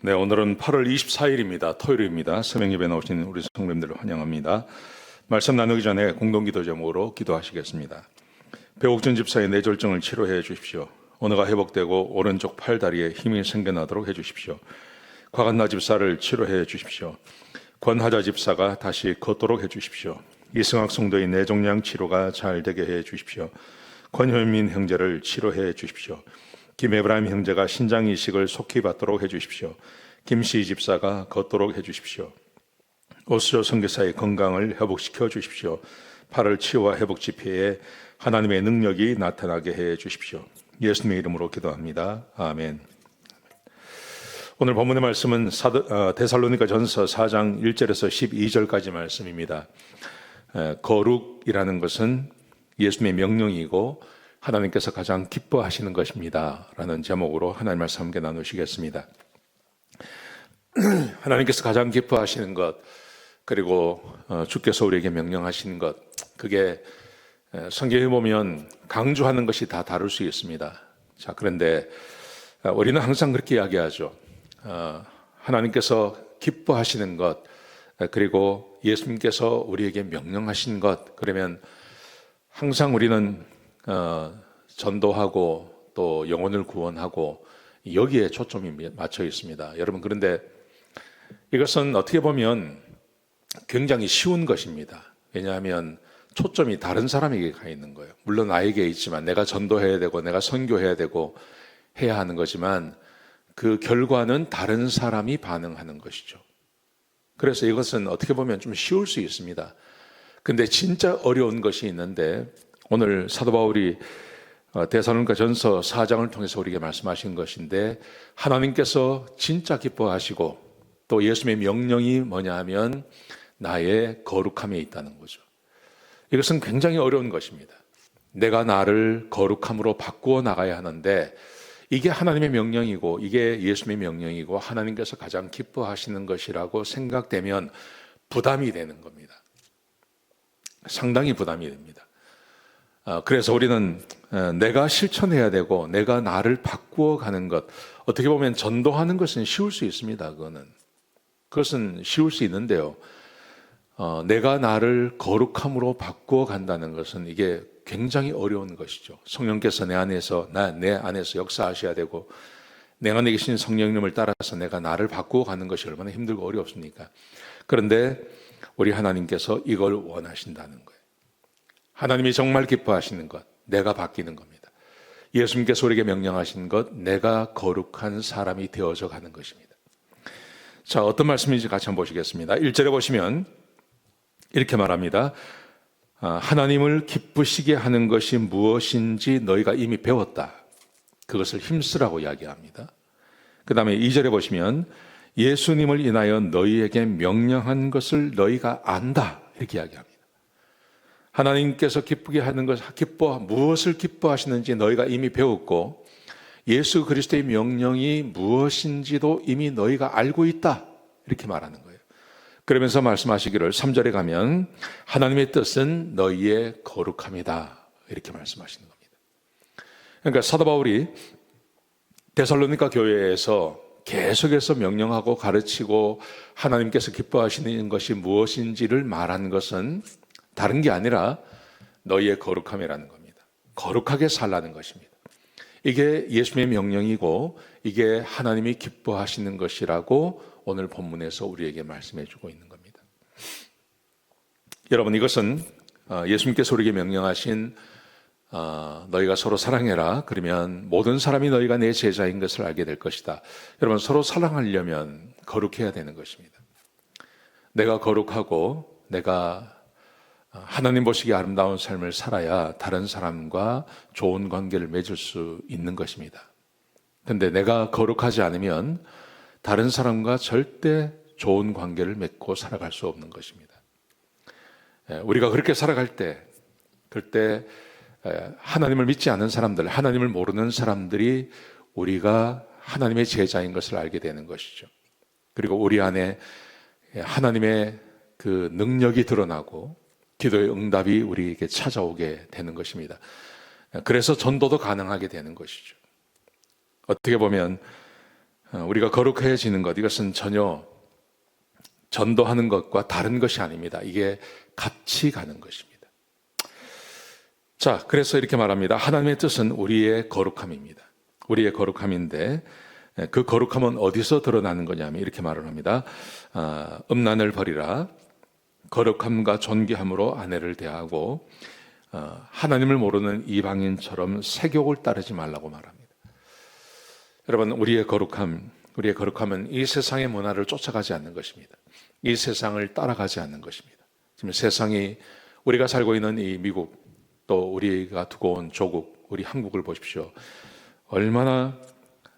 네, 오늘은 8월 24일입니다. 토요일입니다. 새벽 예배 나오신 우리 성도님들을 환영합니다. 말씀 나누기 전에 공동기도 제목으로 기도하시겠습니다. 배옥준 집사의 뇌졸중을 치료해 주십시오. 언어가 회복되고 오른쪽 팔다리에 힘이 생겨나도록 해 주십시오. 곽한나 집사를 치료해 주십시오. 권하자 집사가 다시 걷도록 해 주십시오. 이승학 성도의 뇌종양 치료가 잘 되게 해 주십시오. 권현민 형제를 치료해 주십시오. 김에브라임 형제가 신장 이식을 속히 받도록 해주십시오. 김씨 집사가 걷도록 해주십시오. 오스조 선교사의 건강을 회복시켜 주십시오. 8월 치유와 회복 집회에 하나님의 능력이 나타나게 해 주십시오. 예수님의 이름으로 기도합니다. 아멘. 오늘 본문의 말씀은 데살로니가 전서 4장 1절에서 12절까지 말씀입니다. 거룩이라는 것은 예수님의 명령이고 하나님께서 가장 기뻐하시는 것입니다 라는 제목으로 하나님 말씀 함께 나누시겠습니다. 하나님께서 가장 기뻐하시는 것, 그리고 주께서 우리에게 명령하시는 것, 그게 성경에 보면 강조하는 것이 다 다를 수 있습니다. 자, 그런데 우리는 항상 그렇게 이야기하죠. 하나님께서 기뻐하시는 것, 그리고 예수님께서 우리에게 명령하신 것, 그러면 항상 우리는 전도하고 또 영혼을 구원하고 여기에 초점이 맞춰 있습니다. 여러분, 그런데 이것은 어떻게 보면 굉장히 쉬운 것입니다. 왜냐하면 초점이 다른 사람에게 가 있는 거예요. 물론 나에게 있지만 내가 전도해야 되고 내가 선교해야 되고 해야 하는 거지만 그 결과는 다른 사람이 반응하는 것이죠. 그래서 이것은 어떻게 보면 좀 쉬울 수 있습니다. 근데 진짜 어려운 것이 있는데 오늘 사도 바울이 데살로니가 전서 4장을 통해서 우리에게 말씀하신 것인데, 하나님께서 진짜 기뻐하시고 또 예수님의 명령이 뭐냐 하면 나의 거룩함에 있다는 거죠. 이것은 굉장히 어려운 것입니다. 내가 나를 거룩함으로 바꾸어 나가야 하는데 이게 하나님의 명령이고 이게 예수님의 명령이고 하나님께서 가장 기뻐하시는 것이라고 생각되면 부담이 되는 겁니다. 상당히 부담이 됩니다. 그래서 우리는 내가 실천해야 되고 내가 나를 바꾸어 가는 것, 어떻게 보면 전도하는 것은 쉬울 수 있습니다. 그것은 쉬울 수 있는데요, 내가 나를 거룩함으로 바꾸어 간다는 것은 이게 굉장히 어려운 것이죠. 성령께서 내 안에서 역사하셔야 되고 내 안에 계신 성령님을 따라서 내가 나를 바꾸어 가는 것이 얼마나 힘들고 어렵습니까? 그런데 우리 하나님께서 이걸 원하신다는 거예요. 하나님이 정말 기뻐하시는 것, 내가 바뀌는 겁니다. 예수님께서 우리에게 명령하신 것, 내가 거룩한 사람이 되어져 가는 것입니다. 자, 어떤 말씀인지 같이 한번 보시겠습니다. 1절에 보시면 이렇게 말합니다. 하나님을 기쁘시게 하는 것이 무엇인지 너희가 이미 배웠다. 그것을 힘쓰라고 이야기합니다. 그 다음에 2절에 보시면 예수님을 인하여 너희에게 명령한 것을 너희가 안다. 이렇게 이야기합니다. 하나님께서 기쁘게 하는 것, 무엇을 기뻐하시는지 너희가 이미 배웠고 예수 그리스도의 명령이 무엇인지도 이미 너희가 알고 있다. 이렇게 말하는 거예요. 그러면서 말씀하시기를 3절에 가면 하나님의 뜻은 너희의 거룩함이다. 이렇게 말씀하시는 겁니다. 그러니까 사도 바울이 데살로니가 교회에서 계속해서 명령하고 가르치고 하나님께서 기뻐하시는 것이 무엇인지를 말한 것은 다른 게 아니라 너희의 거룩함이라는 겁니다. 거룩하게 살라는 것입니다. 이게 예수님의 명령이고 이게 하나님이 기뻐하시는 것이라고 오늘 본문에서 우리에게 말씀해 주고 있는 겁니다. 여러분, 이것은 예수님께서 우리에게 명령하신 너희가 서로 사랑해라. 그러면 모든 사람이 너희가 내 제자인 것을 알게 될 것이다. 여러분, 서로 사랑하려면 거룩해야 되는 것입니다. 내가 거룩하고 내가 하나님 보시기에 아름다운 삶을 살아야 다른 사람과 좋은 관계를 맺을 수 있는 것입니다. 그런데 내가 거룩하지 않으면 다른 사람과 절대 좋은 관계를 맺고 살아갈 수 없는 것입니다. 우리가 그렇게 살아갈 때, 그때 하나님을 믿지 않는 사람들, 하나님을 모르는 사람들이 우리가 하나님의 제자인 것을 알게 되는 것이죠. 그리고 우리 안에 하나님의 그 능력이 드러나고 기도의 응답이 우리에게 찾아오게 되는 것입니다. 그래서 전도도 가능하게 되는 것이죠. 어떻게 보면 우리가 거룩해지는 것, 이것은 전혀 전도하는 것과 다른 것이 아닙니다. 이게 같이 가는 것입니다. 자, 그래서 이렇게 말합니다. 하나님의 뜻은 우리의 거룩함입니다. 우리의 거룩함인데 그 거룩함은 어디서 드러나는 거냐면 이렇게 말을 합니다. 음란을 버리라. 거룩함과 존귀함으로 아내를 대하고 하나님을 모르는 이방인처럼 세욕을 따르지 말라고 말합니다. 여러분, 우리의 거룩함은 이 세상의 문화를 쫓아가지 않는 것입니다. 이 세상을 따라가지 않는 것입니다. 지금 세상이, 우리가 살고 있는 이 미국, 또 우리가 두고 온 조국, 우리 한국을 보십시오. 얼마나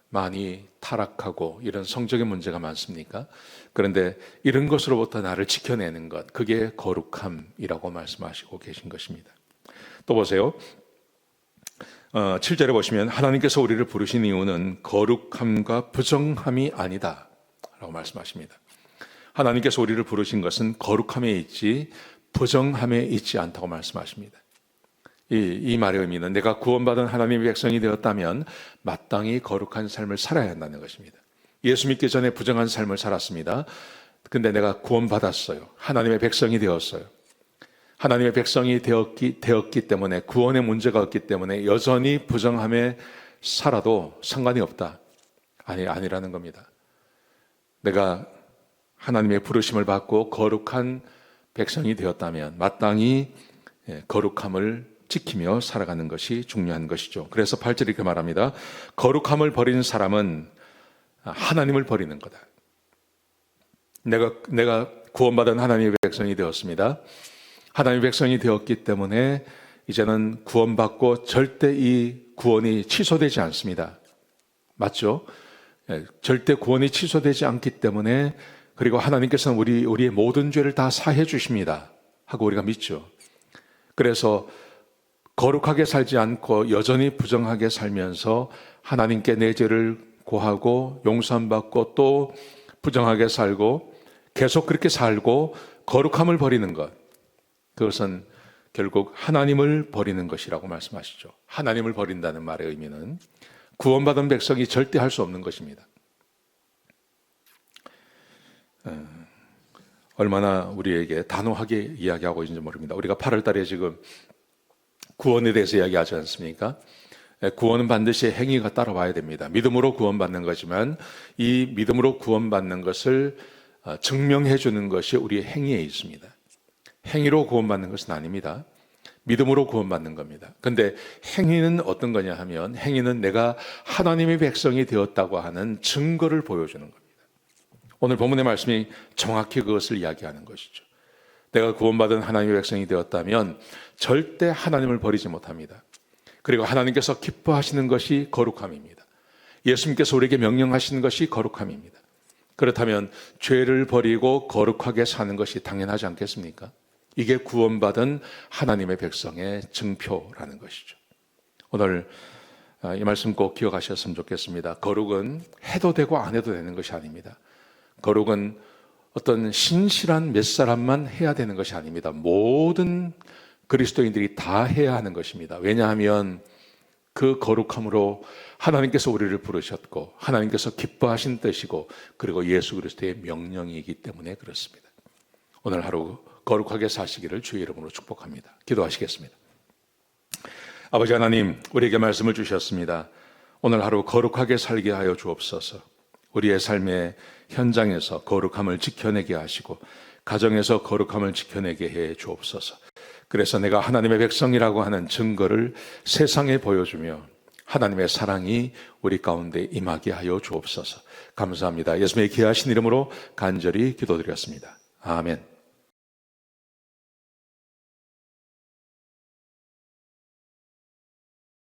많이 타락하고 이런 성적인 문제가 많습니까? 그런데 이런 것으로부터 나를 지켜내는 것, 그게 거룩함이라고 말씀하시고 계신 것입니다. 또 보세요. 7절에 보시면 하나님께서 우리를 부르신 이유는 거룩함과 부정함이 아니다 라고 말씀하십니다. 하나님께서 우리를 부르신 것은 거룩함에 있지 부정함에 있지 않다고 말씀하십니다. 이 말의 의미는 내가 구원받은 하나님의 백성이 되었다면 마땅히 거룩한 삶을 살아야 한다는 것입니다. 예수 믿기 전에 부정한 삶을 살았습니다. 근데 내가 구원받았어요. 하나님의 백성이 되었어요. 하나님의 백성이 되었기 때문에, 구원의 문제가 없기 때문에 여전히 부정함에 살아도 상관이 없다. 아니라는 겁니다. 내가 하나님의 부르심을 받고 거룩한 백성이 되었다면 마땅히 거룩함을 지키며 살아가는 것이 중요한 것이죠. 그래서 8절에 이렇게 말합니다. 거룩함을 버리는 사람은 하나님을 버리는 거다. 내가 구원받은 하나님의 백성이 되었습니다. 하나님의 백성이 되었기 때문에 이제는 구원받고 절대 이 구원이 취소되지 않습니다. 맞죠? 절대 구원이 취소되지 않기 때문에, 그리고 하나님께서는 우리의 모든 죄를 다 사해 주십니다 하고 우리가 믿죠. 그래서 거룩하게 살지 않고 여전히 부정하게 살면서 하나님께 내 죄를 고하고 용서받고 또 부정하게 살고 계속 그렇게 살고 거룩함을 버리는 것, 그것은 결국 하나님을 버리는 것이라고 말씀하시죠. 하나님을 버린다는 말의 의미는 구원받은 백성이 절대 할 수 없는 것입니다. 얼마나 우리에게 단호하게 이야기하고 있는지 모릅니다. 우리가 8월 달에 지금 구원에 대해서 이야기하지 않습니까? 구원은 반드시 행위가 따라와야 됩니다. 믿음으로 구원받는 거지만 이 믿음으로 구원받는 것을 증명해 주는 것이 우리의 행위에 있습니다. 행위로 구원받는 것은 아닙니다. 믿음으로 구원받는 겁니다. 그런데 행위는 어떤 거냐 하면, 행위는 내가 하나님의 백성이 되었다고 하는 증거를 보여주는 겁니다. 오늘 본문의 말씀이 정확히 그것을 이야기하는 것이죠. 내가 구원받은 하나님의 백성이 되었다면 절대 하나님을 버리지 못합니다. 그리고 하나님께서 기뻐하시는 것이 거룩함입니다. 예수님께서 우리에게 명령하시는 것이 거룩함입니다. 그렇다면 죄를 버리고 거룩하게 사는 것이 당연하지 않겠습니까? 이게 구원받은 하나님의 백성의 증표라는 것이죠. 오늘 이 말씀 꼭 기억하셨으면 좋겠습니다. 거룩은 해도 되고 안 해도 되는 것이 아닙니다. 거룩은 어떤 신실한 몇 사람만 해야 되는 것이 아닙니다. 모든 그리스도인들이 다 해야 하는 것입니다. 왜냐하면 그 거룩함으로 하나님께서 우리를 부르셨고 하나님께서 기뻐하신 뜻이고 그리고 예수 그리스도의 명령이기 때문에 그렇습니다. 오늘 하루 거룩하게 사시기를 주의 이름으로 축복합니다. 기도하시겠습니다. 아버지 하나님, 우리에게 말씀을 주셨습니다. 오늘 하루 거룩하게 살게 하여 주옵소서. 우리의 삶의 현장에서 거룩함을 지켜내게 하시고 가정에서 거룩함을 지켜내게 해 주옵소서. 그래서 내가 하나님의 백성이라고 하는 증거를 세상에 보여주며 하나님의 사랑이 우리 가운데 임하게 하여 주옵소서. 감사합니다. 예수님의 귀하신 이름으로 간절히 기도드렸습니다. 아멘.